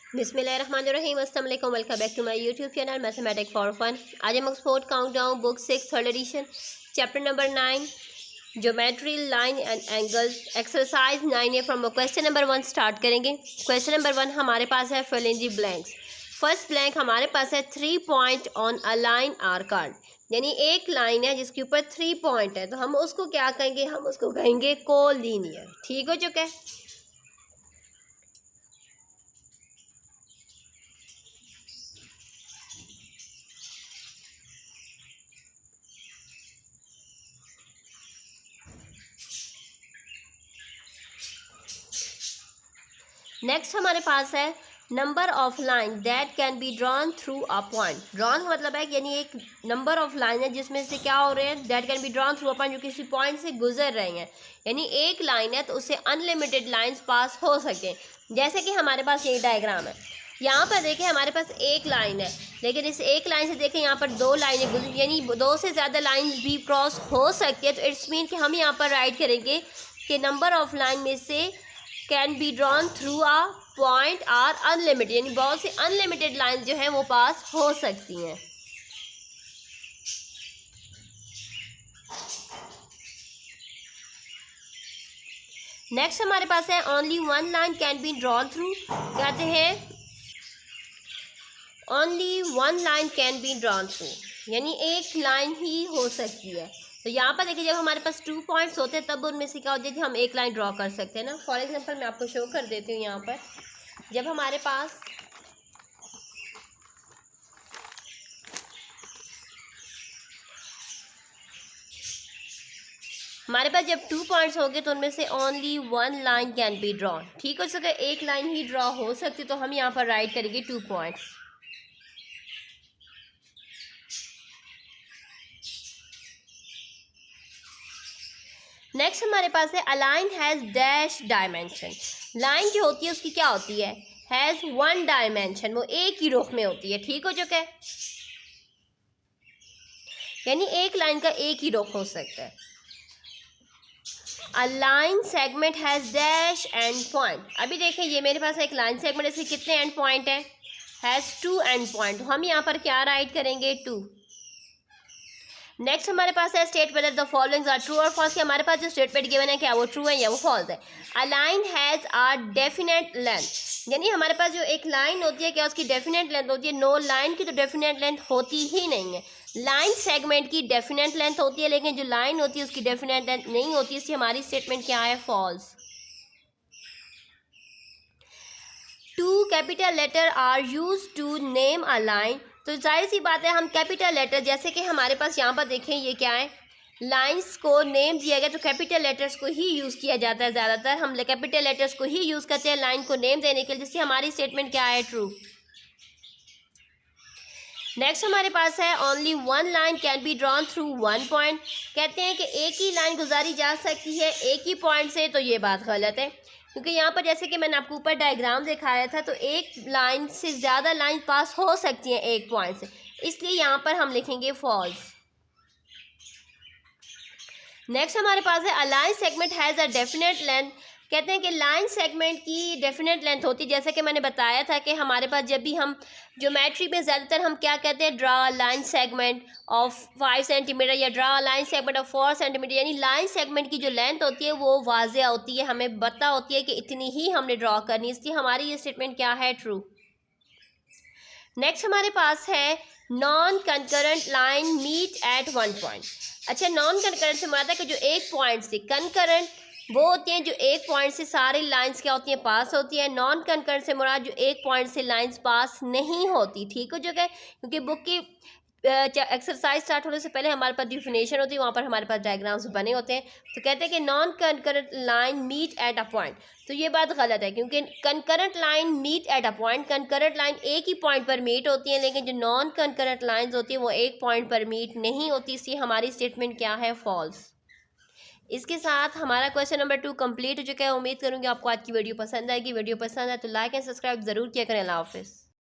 बिस्मिल्लाहिर्रहमानिर्रहीम, अस्सलाम वालेकुम, welcome back to my YouTube channel mathematics for fun. आज हम Oxford countdown book 6 third edition chapter number 9 geometry line and angles exercise 9A from question number 1 start करेंगे। Question number 1 हमारे पास है fill in the blanks. First blank हमारे पास है 3 point on a line are called, यानी एक line है जिसके ऊपर 3 पॉइंट है, तो हम उसको क्या कहेंगे, हम उसको कहेंगे कोलिनियर। ठीक हो चुका है। नेक्स्ट हमारे पास है number of line that can be drawn through a point. Drawn का मतलब है कि यानी एक नंबर ऑफ लाइन है जिसमें से क्या हो रहे हैं, that can be drawn through a point, जो किसी पॉइंट से गुजर रहे हैं। यानी एक लाइन है तो उससे अनलिमिटेड लाइंस पास हो सके। जैसे कि हमारे पास ये डायग्राम है, यहाँ पर देखें हमारे पास एक लाइन है, लेकिन इस एक लाइन से देखें यहाँ पर दो लाइनें गुजर, यानी दो से ज़्यादा लाइन भी क्रॉस हो सकती है। तो इट्स मीन कि हम यहाँ पर राइट करेंगे कि नंबर ऑफ लाइन में से can be drawn through a point are unlimited, यानी बहुत सी अनलिमिटेड लाइन जो है वो पास हो सकती हैं। नेक्स्ट हमारे पास है only one line can be drawn through, कहते हैं only one line can be drawn through, यानी एक लाइन ही हो सकती है। तो यहाँ पर देखिए जब हमारे पास 2 पॉइंट्स होते हैं तब उनमें से क्या होती है कि हम एक लाइन ड्रॉ कर सकते हैं ना। फॉर एग्जांपल मैं आपको शो कर देती हूँ। यहाँ पर जब हमारे पास जब 2 पॉइंट्स होंगे तो उनमें से only one line can be draw. ठीक हो सके, एक लाइन ही ड्रॉ हो सकती, तो हम यहाँ पर राइट करेंगे 2 पॉइंट्स। नेक्स्ट हमारे पास है a line has dash dimension. Line जो होती है उसकी क्या होती है, हैज़ वन डायमेंशन, वो एक ही रुख में होती है। ठीक हो चुका है, यानी एक लाइन का एक ही रुख हो सकता है। A line segment has dash and point. अभी देखें ये मेरे पास एक लाइन सेगमेंट है, इसके कितने एंड पॉइंट है, हैज़ 2 एंड पॉइंट। हम यहाँ पर क्या राइट करेंगे, 2। नेक्स्ट हमारे पास है state whether the followings are true और फॉल्स। कि हमारे पास जो स्टेटमेंट गिवन है क्या वो ट्रू है या वो फॉल्स है। A line has a definite length, यानी हमारे पास जो एक लाइन होती है क्या उसकी डेफिनेट लेंथ होती है। नो, लाइन की तो डेफिनेट लेंथ होती ही नहीं है। लाइन सेगमेंट की डेफिनेट लेंथ होती है, लेकिन जो लाइन होती है उसकी डेफिनेट लेंथ नहीं होती, इसलिए हमारी स्टेटमेंट क्या है, false. 2 capital letter are use to name a line. तो जाहिर सी बात है हम कैपिटल लेटर, जैसे कि हमारे पास यहाँ पर देखें ये क्या है, लाइंस को नेम दिया गया तो कैपिटल लेटर्स को ही यूज़ किया जाता है। ज़्यादातर हम कैपिटल लेटर्स को ही यूज़ करते हैं लाइन को नेम देने के लिए, जिससे हमारी स्टेटमेंट क्या है, ट्रू। नेक्स्ट हमारे पास है only one line can be drawn through one point. कहते हैं कि एक ही लाइन गुजारी जा सकती है एक ही पॉइंट से, तो ये बात गलत है, क्योंकि यहाँ पर जैसे कि मैंने आपको ऊपर डायग्राम दिखाया था तो एक लाइन से ज़्यादा लाइन पास हो सकती हैं एक पॉइंट से, इसलिए यहाँ पर हम लिखेंगे फॉल्स। नेक्स्ट हमारे पास है a line segment has a definite length. कहते हैं कि लाइन सेगमेंट की डेफिनेट लेंथ होती है, जैसे कि मैंने बताया था कि हमारे पास जब भी हम ज्योमेट्री में ज़्यादातर हम क्या कहते हैं, draw line segment of 5 centimetre या draw line segment of 4 centimetre, यानी लाइन सेगमेंट की जो लेंथ होती है वो वाज़ेह होती है, हमें पता होती है कि इतनी ही हमने ड्रा करनी, इसलिए हमारी ये स्टेटमेंट क्या है, ट्रू। नेक्स्ट हमारे पास है non concurrent line meet at one point. अच्छा, नॉन कंकरेंट से मतलब है कि जो एक पॉइंट से, कंकरेंट वो होती हैं जो एक पॉइंट से सारी लाइंस क्या होती हैं, पास होती है। नॉन कंकरेंट से मुराद जो एक पॉइंट से लाइंस पास नहीं होती। ठीक हो चुका है, क्योंकि बुक की एक्सरसाइज स्टार्ट होने से पहले हमारे पास डिफिनेशन होती है, वहाँ पर हमारे पास डायग्राम्स बने होते हैं। तो कहते हैं कि non concurrent line meet at a point, तो ये बात गलत है, क्योंकि concurrent line meet at a point, concurrent line एक ही पॉइंट पर मीट होती है, लेकिन जो नॉन कंकरेंट लाइंस होती है वो एक पॉइंट पर मीट नहीं होती, इसलिए हमारी स्टेटमेंट क्या है, फॉल्स। इसके साथ हमारा क्वेश्चन नंबर 2 कंप्लीट हो चुका है। उम्मीद करूँगी आपको आज की वीडियो पसंद आएगी। वीडियो पसंद आए तो लाइक एंड सब्सक्राइब ज़रूर किया करें। अल्लाह हाफिज़।